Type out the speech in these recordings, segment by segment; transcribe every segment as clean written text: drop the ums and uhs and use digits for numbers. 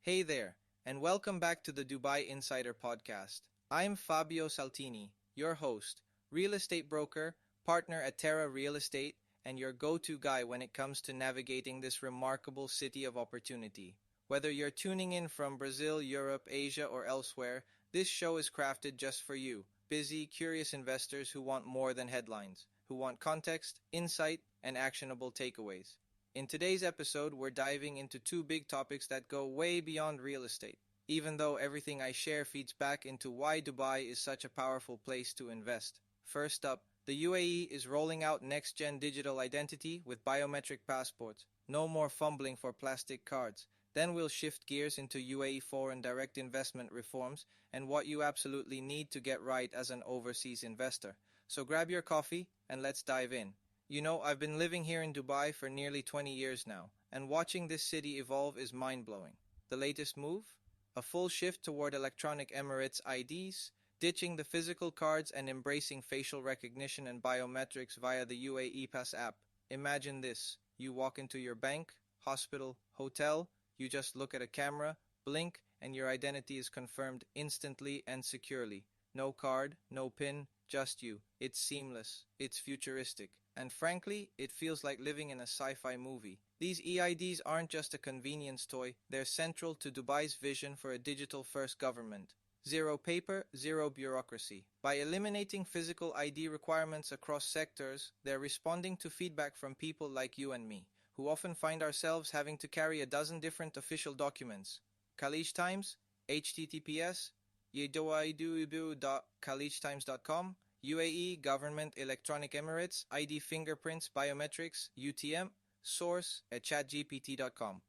Hey there, and welcome back to the Dubai Insider Podcast. I'm Fabio Saltini, your host, real estate broker, partner at Terra Real Estate, and your go to guy when it comes to navigating this remarkable city of opportunity. Whether you're tuning in from Brazil, Europe, Asia, or elsewhere, this show is crafted just for you, busy, curious investors who want more than headlines, who want context, insight, and actionable takeaways. In today's episode, we're diving into two big topics that go way beyond real estate, even though everything I share feeds back into why Dubai is such a powerful place to invest. First up, the UAE is rolling out next gen digital identity with biometric passports. No more fumbling for plastic cards. Then we'll shift gears into UAE foreign direct investment reforms and what you absolutely need to get right as an overseas investor. So grab your coffee and let's dive in. I've been living here in Dubai for nearly 20 years now, and watching this city evolve is mind-blowing. The latest move? A full shift toward electronic Emirates IDs, ditching the physical cards and embracing facial recognition and biometrics via the UAE Pass app. Imagine this. You walk into your bank, hospital, hotel, you just look at a camera, blink, and your identity is confirmed instantly and securely. No card, no PIN, just you. It's seamless, it's futuristic, and frankly, it feels like living in a sci-fi movie. These EIDs aren't just a convenience toy, they're central to Dubai's vision for a digital-first government. Zero paper, zero bureaucracy. By eliminating physical ID requirements across sectors, they're responding to feedback from people like you and me, who often find ourselves having to carry a dozen different official documents. Khalij Times, https yedoaiduibu.khalijtimes.com, UAE Government Electronic Emirates ID Fingerprints Biometrics UTM, source at chatgpt.com.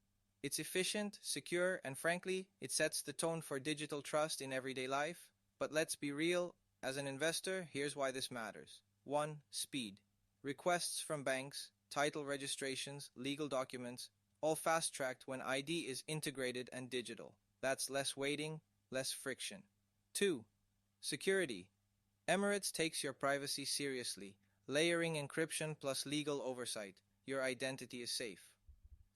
It's efficient, secure, and frankly, it sets the tone for digital trust in everyday life. But let's be real, as an investor, here's why this matters. 1. Speed. Requests from banks, title registrations, legal documents, all fast-tracked when ID is integrated and digital. That's less waiting, less friction. 2. Security. Emirates takes your privacy seriously, layering encryption plus legal oversight. Your identity is safe.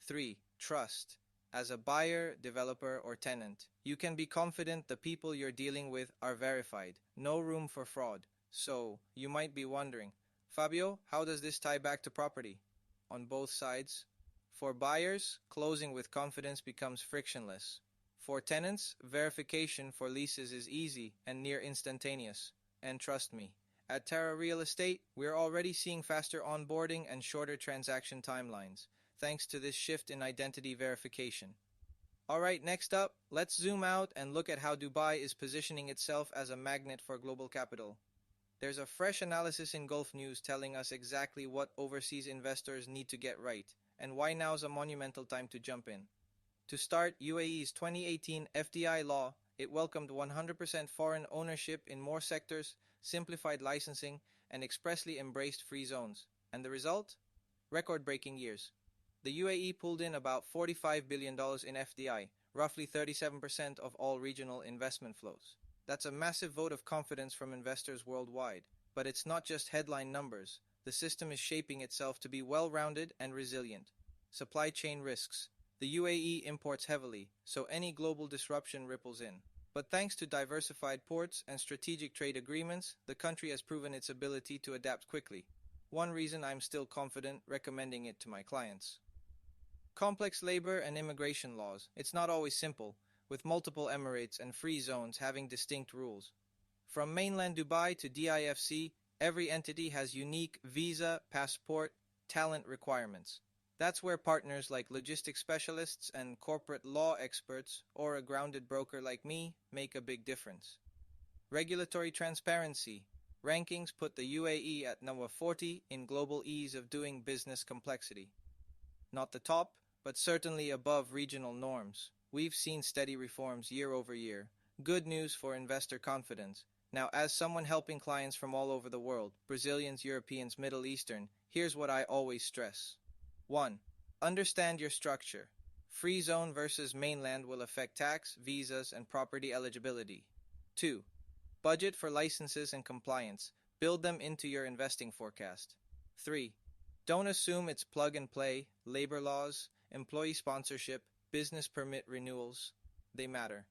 3. Trust. As a buyer, developer, or tenant, you can be confident the people you're dealing with are verified. No room for fraud. So, you might be wondering, Fabio, how does this tie back to property? On both sides. For buyers, closing with confidence becomes frictionless. For tenants, verification for leases is easy and near instantaneous. And trust me, at Terra Real Estate, we're already seeing faster onboarding and shorter transaction timelines, thanks to this shift in identity verification. Alright, next up, let's zoom out and look at how Dubai is positioning itself as a magnet for global capital. There's a fresh analysis in Gulf News telling us exactly what overseas investors need to get right, and why now's a monumental time to jump in. To start, UAE's 2018 FDI law, it welcomed 100% foreign ownership in more sectors, simplified licensing, and expressly embraced free zones. And the result? Record-breaking years. The UAE pulled in about $45 billion in FDI, roughly 37% of all regional investment flows. That's a massive vote of confidence from investors worldwide. But it's not just headline numbers. The system is shaping itself to be well-rounded and resilient. Supply chain risks. The UAE imports heavily, so any global disruption ripples in. But thanks to diversified ports and strategic trade agreements, the country has proven its ability to adapt quickly. One reason I'm still confident recommending it to my clients. Complex labor and immigration laws. It's not always simple, with multiple emirates and free zones having distinct rules. From mainland Dubai to DIFC, every entity has unique visa, passport, talent requirements. That's where partners like logistics specialists and corporate law experts, or a grounded broker like me, make a big difference. Regulatory transparency. Rankings put the UAE at number 40 in global ease of doing business complexity. Not the top, but certainly above regional norms. We've seen steady reforms year over year. Good news for investor confidence. Now, as someone helping clients from all over the world, Brazilians, Europeans, Middle Eastern, here's what I always stress. 1. Understand your structure. Free zone versus mainland will affect tax, visas, and property eligibility. 2. Budget for licenses and compliance. Build them into your investing forecast. 3. Don't assume it's plug and play, labor laws, employee sponsorship, business permit renewals. they matter.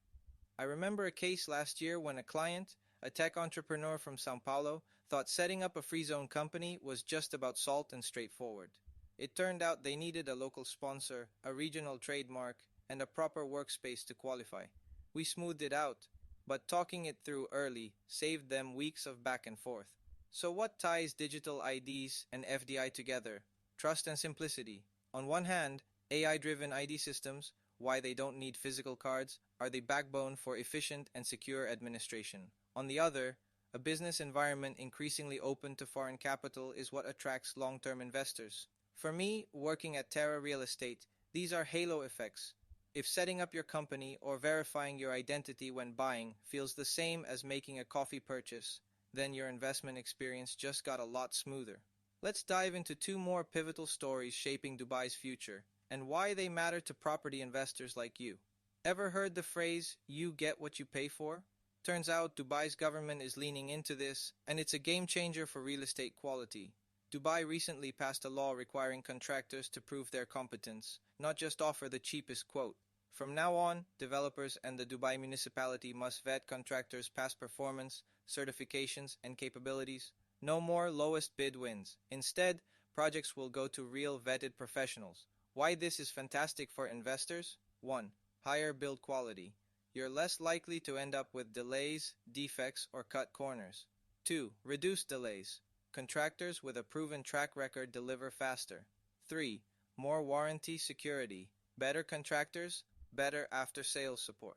I remember a case last year when a client, a tech entrepreneur from Sao Paulo, thought setting up a free zone company was just about salt and straightforward. It turned out they needed a local sponsor, a regional trademark, and a proper workspace to qualify. We smoothed it out, but talking it through early saved them weeks of back and forth. So what ties digital IDs and FDI together? Trust and simplicity. On one hand, AI-driven ID systems, why they don't need physical cards, are the backbone for efficient and secure administration. On the other, a business environment increasingly open to foreign capital is what attracts long-term investors. For me, working at Terra Real Estate, these are halo effects. If setting up your company or verifying your identity when buying feels the same as making a coffee purchase, then your investment experience just got a lot smoother. Let's dive into two more pivotal stories shaping Dubai's future and why they matter to property investors like you. Ever heard the phrase, "you get what you pay for"? Turns out Dubai's government is leaning into this, and it's a game changer for real estate quality. Dubai recently passed a law requiring contractors to prove their competence, not just offer the cheapest quote. From now on, developers and the Dubai municipality must vet contractors' past performance, certifications, and capabilities. No more lowest bid wins. Instead, projects will go to real vetted professionals. Why this is fantastic for investors? 1. Higher build quality. You're less likely to end up with delays, defects, or cut corners. 2. Reduced delays. Contractors with a proven track record deliver faster. 3. More warranty security. Better contractors, better after-sales support.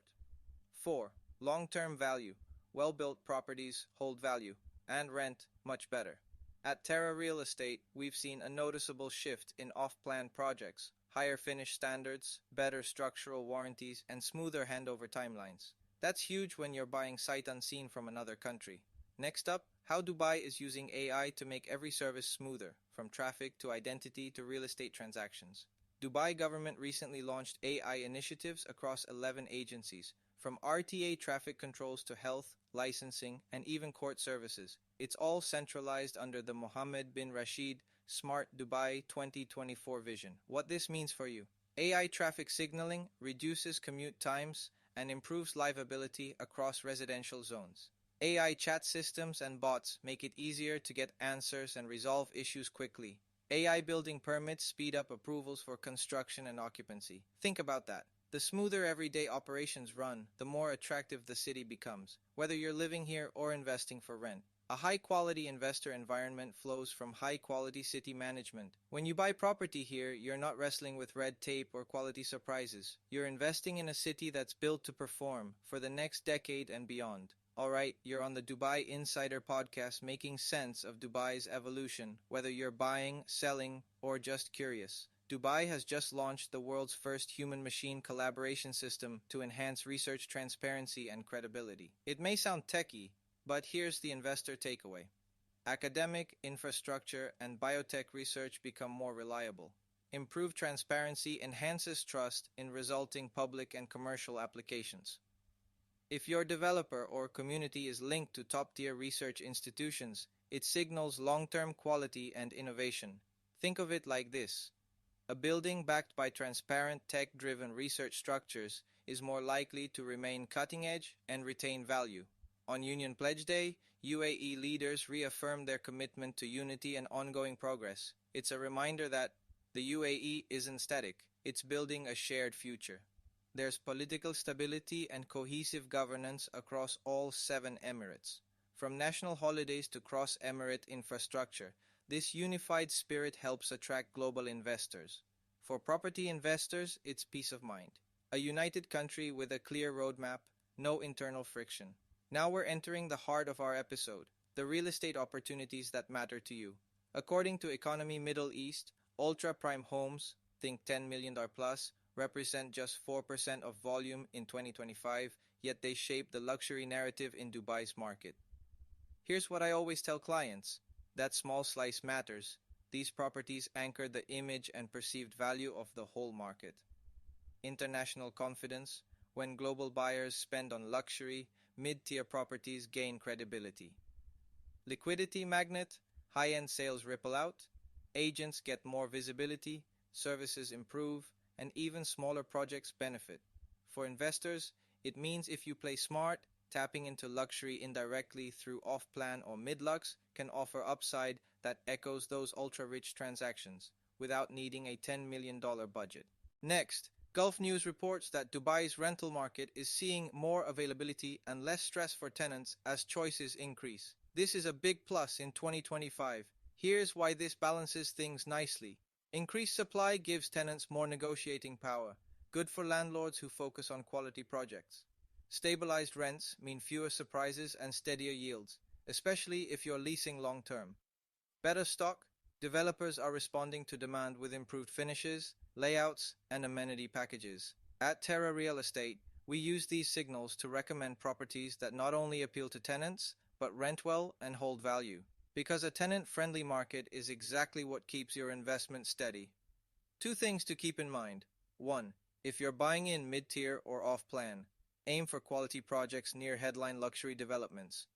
4. Long-term value. Well-built properties hold value, and rent much better. At Terra Real Estate, we've seen a noticeable shift in off-plan projects, higher finish standards, better structural warranties, and smoother handover timelines. That's huge when you're buying sight unseen from another country. Next up, how Dubai is using AI to make every service smoother, from traffic to identity to real estate transactions. Dubai government recently launched AI initiatives across 11 agencies, from RTA traffic controls to health, licensing, and even court services. It's all centralized under the Mohammed bin Rashid Smart Dubai 2024 vision. What this means for you? AI traffic signaling reduces commute times and improves livability across residential zones. AI chat systems and bots make it easier to get answers and resolve issues quickly. AI building permits speed up approvals for construction and occupancy. Think about that. The smoother everyday operations run, the more attractive the city becomes, whether you're living here or investing for rent. A high-quality investor environment flows from high-quality city management. When you buy property here, you're not wrestling with red tape or quality surprises. You're investing in a city that's built to perform for the next decade and beyond. Alright, you're on the Dubai Insider podcast making sense of Dubai's evolution, whether you're buying, selling, or just curious. Dubai has just launched the world's first human-machine collaboration system to enhance research transparency and credibility. It may sound techy, but here's the investor takeaway. Academic, infrastructure, and biotech research become more reliable. Improved transparency enhances trust in resulting public and commercial applications. If your developer or community is linked to top-tier research institutions, it signals long-term quality and innovation. Think of it like this. A building backed by transparent tech-driven research structures is more likely to remain cutting-edge and retain value. On Union Pledge Day, UAE leaders reaffirmed their commitment to unity and ongoing progress. It's a reminder that the UAE isn't static, it's building a shared future. There's political stability and cohesive governance across all 7 emirates. From national holidays to cross-emirate infrastructure, this unified spirit helps attract global investors. For property investors, it's peace of mind. A united country with a clear roadmap, no internal friction. Now we're entering the heart of our episode, the real estate opportunities that matter to you. According to Economy Middle East, ultra-prime homes, think $10 million plus, represent just 4% of volume in 2025, yet they shape the luxury narrative in Dubai's market. Here's what I always tell clients. That small slice matters. These properties anchor the image and perceived value of the whole market. International confidence. When global buyers spend on luxury, mid-tier properties gain credibility. Liquidity magnet. High-end sales ripple out. Agents get more visibility. Services improve. And even smaller projects benefit. For investors, it means if you play smart, tapping into luxury indirectly through off-plan or mid-lux can offer upside that echoes those ultra-rich transactions without needing a $10 million budget. Next, Gulf News reports that Dubai's rental market is seeing more availability and less stress for tenants as choices increase. This is a big plus in 2025. Here's why this balances things nicely. Increased supply gives tenants more negotiating power, good for landlords who focus on quality projects. Stabilized rents mean fewer surprises and steadier yields, especially if you're leasing long-term. Better stock, developers are responding to demand with improved finishes, layouts, and amenity packages. At Terra Real Estate, we use these signals to recommend properties that not only appeal to tenants, but rent well and hold value. Because a tenant-friendly market is exactly what keeps your investment steady. Two things to keep in mind. 1. If you're buying in mid-tier or off-plan, aim for quality projects near headline luxury developments.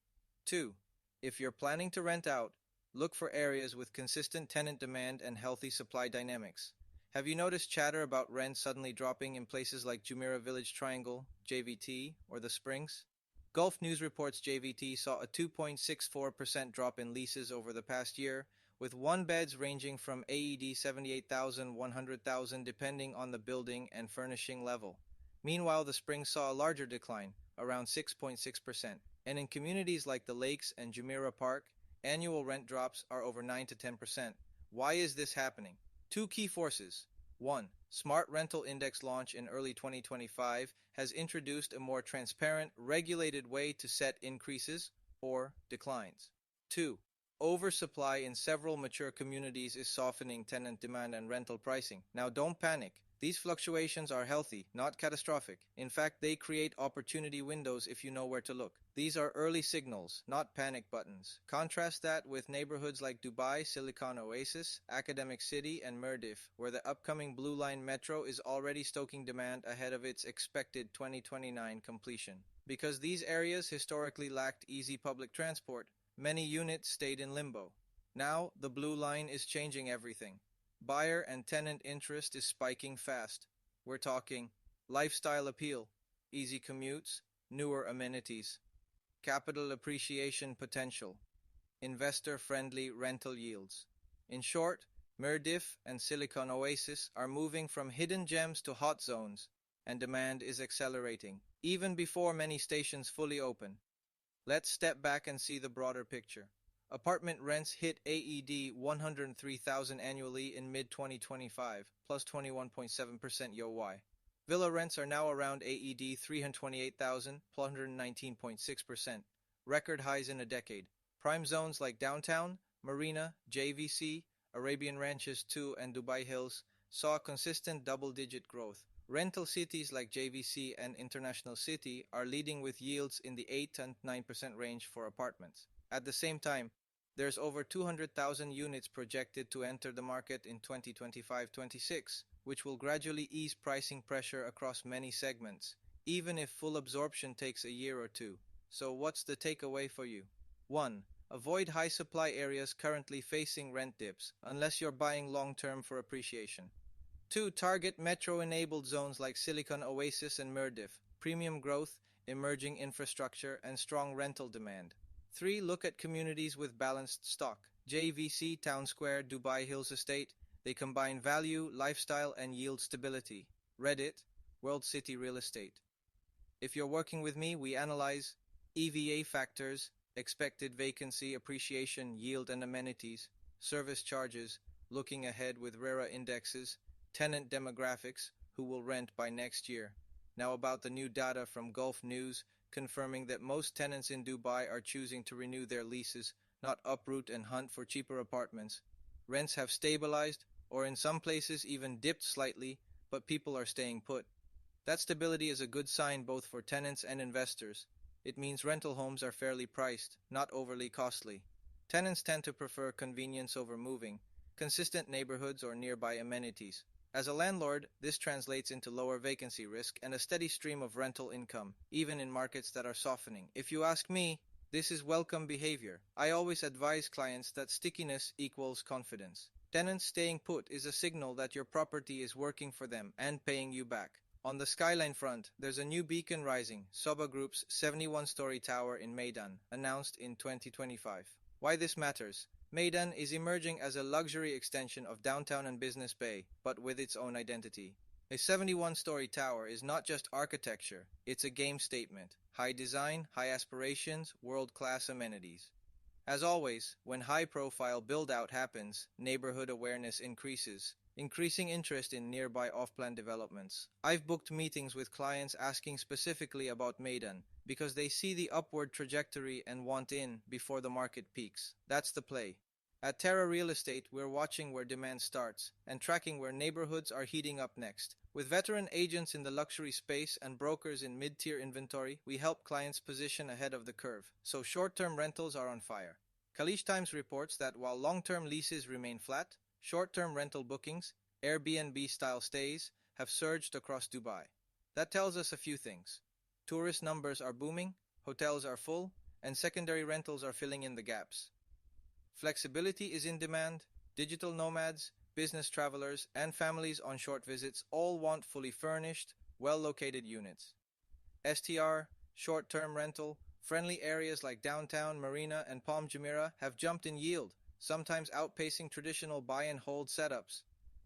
2. If you're planning to rent out, look for areas with consistent tenant demand and healthy supply dynamics. Have you noticed chatter about rents suddenly dropping in places like Jumeirah Village Triangle, JVT, or the Springs? Gulf News reports JVT saw a 2.64% drop in leases over the past year, with one beds ranging from AED 78,000 100,000 depending on the building and furnishing level. Meanwhile, the Springs saw a larger decline, around 6.6%, and in communities like the Lakes and Jumeirah Park, annual rent drops are over 9 to 10%. Why is this happening? Two key forces. 1. Smart Rental Index launch in early 2025 has introduced a more transparent, regulated way to set increases or declines. 2. Oversupply in several mature communities is softening tenant demand and rental pricing. Now don't panic. These fluctuations are healthy, not catastrophic. In fact, they create opportunity windows if you know where to look. These are early signals, not panic buttons. Contrast that with neighborhoods like Dubai, Silicon Oasis, Academic City, and Mirdif, where the upcoming Blue Line Metro is already stoking demand ahead of its expected 2029 completion. Because these areas historically lacked easy public transport, many units stayed in limbo. Now, the Blue Line is changing everything. Buyer and tenant interest is spiking fast. We're talking lifestyle appeal, easy commutes, newer amenities, capital appreciation potential, investor-friendly rental yields. In short, Mirdif and Silicon Oasis are moving from hidden gems to hot zones, and demand is accelerating, even before many stations fully open. Let's step back and see the broader picture. Apartment rents hit AED 103,000 annually in mid-2025, plus 21.7% YoY. Villa rents are now around AED 328,000, plus 119.6%, record highs in a decade. Prime zones like Downtown, Marina, JVC, Arabian Ranches 2, and Dubai Hills saw consistent double-digit growth. Rental cities like JVC and International City are leading with yields in the 8 and 9% range for apartments. At the same time, there's over 200,000 units projected to enter the market in 2025-26, which will gradually ease pricing pressure across many segments, even if full absorption takes a year or two. So what's the takeaway for you? 1. Avoid high-supply areas currently facing rent dips, unless you're buying long-term for appreciation. 2. Target metro-enabled zones like Silicon Oasis and Mirdif, premium growth, emerging infrastructure, and strong rental demand. 3. Look at communities with balanced stock. JVC, Town Square, Dubai Hills Estate. They combine value, lifestyle, and yield stability. Reddit, World City Real Estate. If you're working with me, we analyze EVA factors, expected vacancy, appreciation, yield and amenities, service charges, looking ahead with RERA indexes, tenant demographics, who will rent by next year. Now about the new data from Gulf News, confirming that most tenants in Dubai are choosing to renew their leases, not uproot and hunt for cheaper apartments. Rents have stabilized, or in some places even dipped slightly, but people are staying put. That stability is a good sign both for tenants and investors. It means rental homes are fairly priced, not overly costly. Tenants tend to prefer convenience over moving, consistent neighborhoods or nearby amenities. As a landlord, this translates into lower vacancy risk and a steady stream of rental income, even in markets that are softening. If you ask me, this is welcome behavior. I always advise clients that stickiness equals confidence. Tenants staying put is a signal that your property is working for them and paying you back. On the skyline front, there's a new beacon rising, Soba Group's 71-story tower in Meydan, announced in 2025. Why this matters? Meydan is emerging as a luxury extension of downtown and Business Bay, but with its own identity. A 71-story tower is not just architecture, it's a game statement. High design, high aspirations, world-class amenities. As always, when high-profile build-out happens, neighborhood awareness increases, increasing interest in nearby off-plan developments. I've booked meetings with clients asking specifically about Meydan because they see the upward trajectory and want in before the market peaks. That's the play. At Terra Real Estate, we're watching where demand starts and tracking where neighborhoods are heating up next. With veteran agents in the luxury space and brokers in mid-tier inventory, we help clients position ahead of the curve, so short-term rentals are on fire. Kalish Times reports that while long-term leases remain flat, short-term rental bookings, Airbnb-style stays, have surged across Dubai. That tells us a few things. Tourist numbers are booming, hotels are full, and secondary rentals are filling in the gaps. Flexibility is in demand. Digital nomads, business travelers, and families on short visits all want fully furnished, well-located units. STR, short-term rental, friendly areas like downtown, Marina, and Palm Jumeirah have jumped in yield, sometimes outpacing traditional buy-and-hold setups.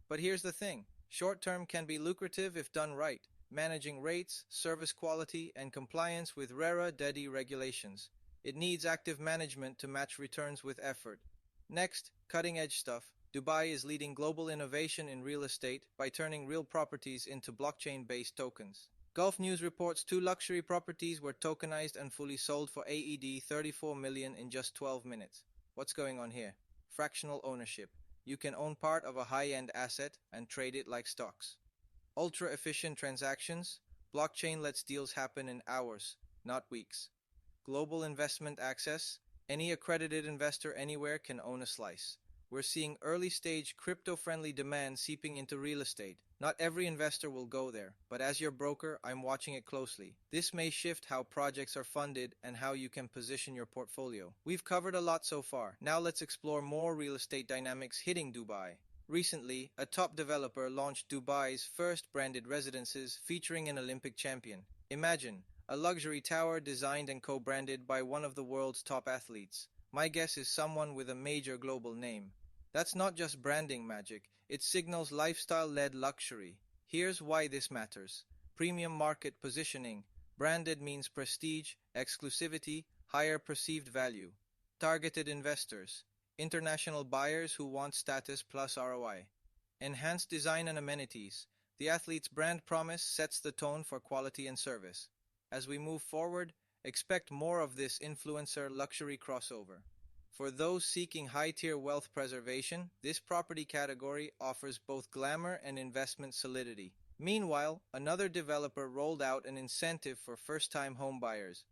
But here's the thing, short-term can be lucrative if done right, managing rates, service quality, and compliance with RERA DEDI regulations. It needs active management to match returns with effort. Next, cutting-edge stuff. Dubai is leading global innovation in real estate by turning real properties into blockchain-based tokens. Gulf News reports 2 luxury properties were tokenized and fully sold for AED 34 million in just 12 minutes. What's going on here? Fractional ownership. You can own part of a high-end asset and trade it like stocks. Ultra-efficient transactions. Blockchain lets deals happen in hours, not weeks. Global investment access. Any accredited investor anywhere can own a slice. We're seeing early-stage crypto-friendly demand seeping into real estate. Not every investor will go there, but as your broker, I'm watching it closely. This may shift how projects are funded and how you can position your portfolio. We've covered a lot so far. Now let's explore more real estate dynamics hitting Dubai. Recently, a top developer launched Dubai's first branded residences featuring an Olympic champion. Imagine, a luxury tower designed and co-branded by one of the world's top athletes. My guess is someone with a major global name. That's not just branding magic, it signals lifestyle-led luxury. Here's why this matters. Premium market positioning. Branded means prestige, exclusivity, higher perceived value. Targeted investors. International buyers who want status plus ROI. Enhanced design and amenities. The athlete's brand promise sets the tone for quality and service. As we move forward, expect more of this influencer luxury crossover. For those seeking high-tier wealth preservation, this property category offers both glamour and investment solidity. Meanwhile, another developer rolled out an incentive for first-time homebuyers,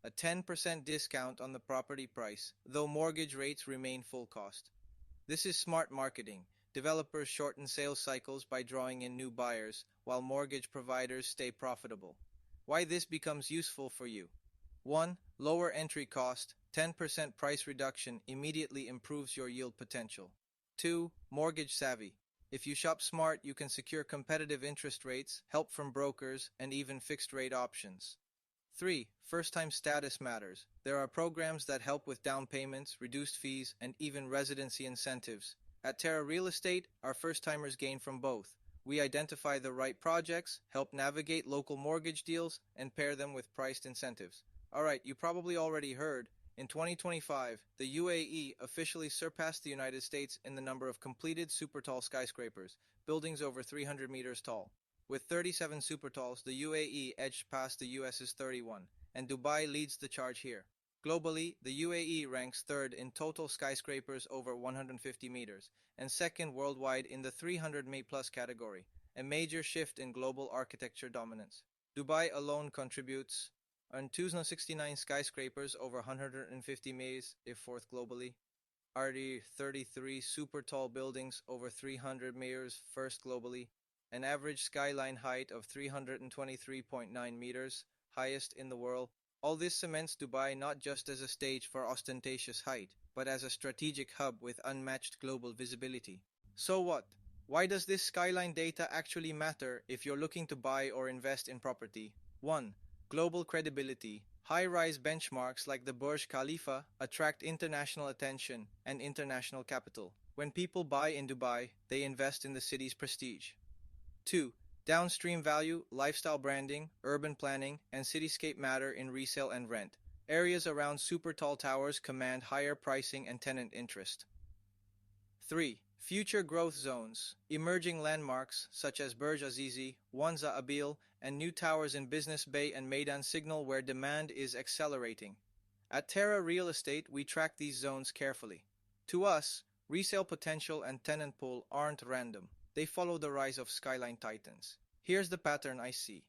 a 10% discount on the property price, though mortgage rates remain full cost. This is smart marketing. Developers shorten sales cycles by drawing in new buyers, while mortgage providers stay profitable. Why this becomes useful for you? 1. Lower entry cost. 10% price reduction immediately improves your yield potential. 2. Mortgage savvy. If you shop smart, you can secure competitive interest rates, help from brokers, and even fixed rate options. 3. First-time status matters. There are programs that help with down payments, reduced fees, and even residency incentives. At Terra Real Estate, our first-timers gain from both. We identify the right projects, help navigate local mortgage deals, and pair them with priced incentives. Alright, you probably already heard, in 2025, the UAE officially surpassed the United States in the number of completed super-tall skyscrapers, buildings over 300 meters tall. With 37 super-talls, the UAE edged past the US's 31, and Dubai leads the charge here. Globally, the UAE ranks third in total skyscrapers over 150 meters, and second worldwide in the 300-plus category, a major shift in global architecture dominance. Dubai alone contributes on 269 skyscrapers over 150 meters, if fourth globally. RD 33 super tall buildings over 300 meters, first globally. An average skyline height of 323.9 meters, highest in the world. All this cements Dubai not just as a stage for ostentatious height, but as a strategic hub with unmatched global visibility. So what? Why does this skyline data actually matter if you're looking to buy or invest in property? 1. Global credibility. High-rise benchmarks like the Burj Khalifa attract international attention and international capital. When people buy in Dubai, they invest in the city's prestige. 2. Downstream value, lifestyle branding, urban planning, and cityscape matter in resale and rent. Areas around super tall towers command higher pricing and tenant interest. 3. Future growth zones. Emerging landmarks such as Burj Azizi, Wanza Abil, and new towers in Business Bay and Maidan signal where demand is accelerating. At Terra Real Estate, we track these zones carefully. To us, resale potential and tenant pool aren't random. They follow the rise of skyline titans. Here's the pattern I see.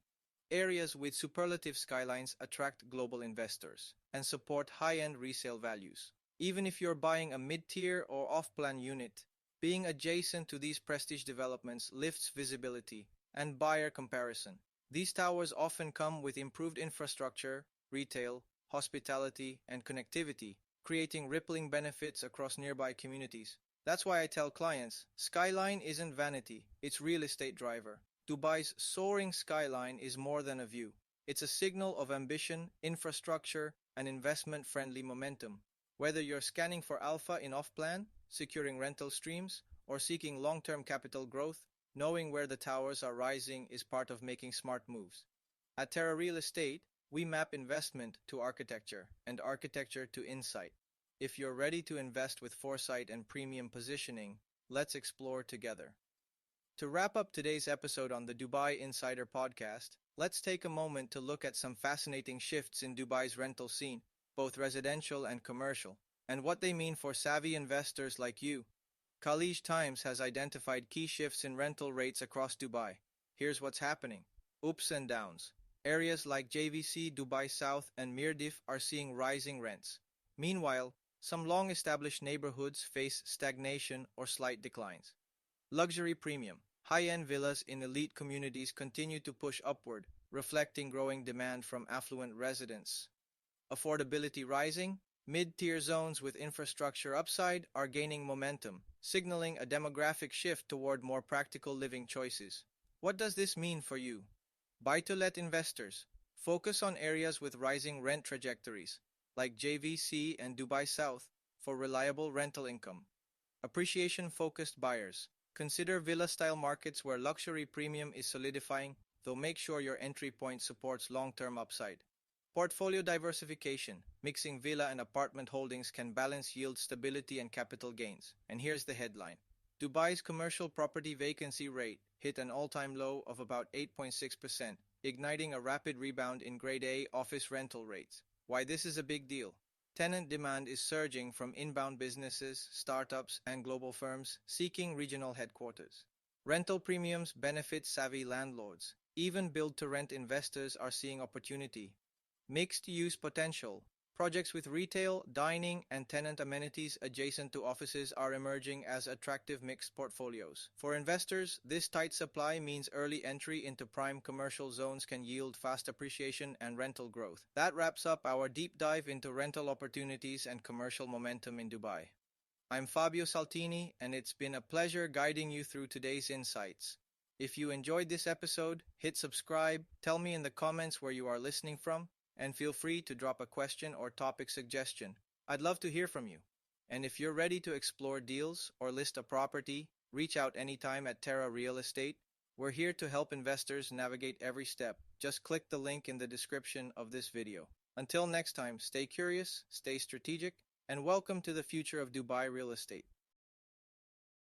Areas with superlative skylines attract global investors and support high-end resale values. Even if you're buying a mid-tier or off-plan unit, being adjacent to these prestige developments lifts visibility and buyer comparison. These towers often come with improved infrastructure, retail, hospitality, and connectivity, creating rippling benefits across nearby communities. That's why I tell clients, skyline isn't vanity, it's real estate driver. Dubai's soaring skyline is more than a view. It's a signal of ambition, infrastructure, and investment-friendly momentum. Whether you're scanning for alpha in off-plan, securing rental streams, or seeking long-term capital growth, knowing where the towers are rising is part of making smart moves. At Terra Real Estate, we map investment to architecture and architecture to insight. If you're ready to invest with foresight and premium positioning, let's explore together. To wrap up today's episode on the Dubai Insider podcast, let's take a moment to look at some fascinating shifts in Dubai's rental scene, both residential and commercial, and what they mean for savvy investors like you. Khalij Times has identified key shifts in rental rates across Dubai. Here's what's happening. Ups and downs. Areas like JVC, Dubai South, and Mirdif are seeing rising rents. Meanwhile, some long-established neighborhoods face stagnation or slight declines. Luxury premium. High-end villas in elite communities continue to push upward, reflecting growing demand from affluent residents. Affordability rising. Mid-tier zones with infrastructure upside are gaining momentum, signaling a demographic shift toward more practical living choices. What does this mean for you? Buy-to-let investors. Focus on areas with rising rent trajectories, like JVC and Dubai South, for reliable rental income. Appreciation-focused buyers. Consider villa-style markets where luxury premium is solidifying, though make sure your entry point supports long-term upside. Portfolio diversification. Mixing villa and apartment holdings can balance yield stability and capital gains. And here's the headline. Dubai's commercial property vacancy rate hit an all-time low of about 8.6%, igniting a rapid rebound in Grade A office rental rates. Why this is a big deal? Tenant demand is surging from inbound businesses, startups, and global firms seeking regional headquarters. Rental premiums benefit savvy landlords. Even build-to-rent investors are seeing opportunity. Mixed-use potential. Projects with retail, dining, and tenant amenities adjacent to offices are emerging as attractive mixed portfolios. For investors, this tight supply means early entry into prime commercial zones can yield fast appreciation and rental growth. That wraps up our deep dive into rental opportunities and commercial momentum in Dubai. I'm Fabio Saltini, and it's been a pleasure guiding you through today's insights. If you enjoyed this episode, hit subscribe, tell me in the comments where you are listening from, and feel free to drop a question or topic suggestion. I'd love to hear from you. And if you're ready to explore deals or list a property, reach out anytime at Terra Real Estate. We're here to help investors navigate every step. Just click the link in the description of this video. Until next time, stay curious, stay strategic, and welcome to the future of Dubai real estate.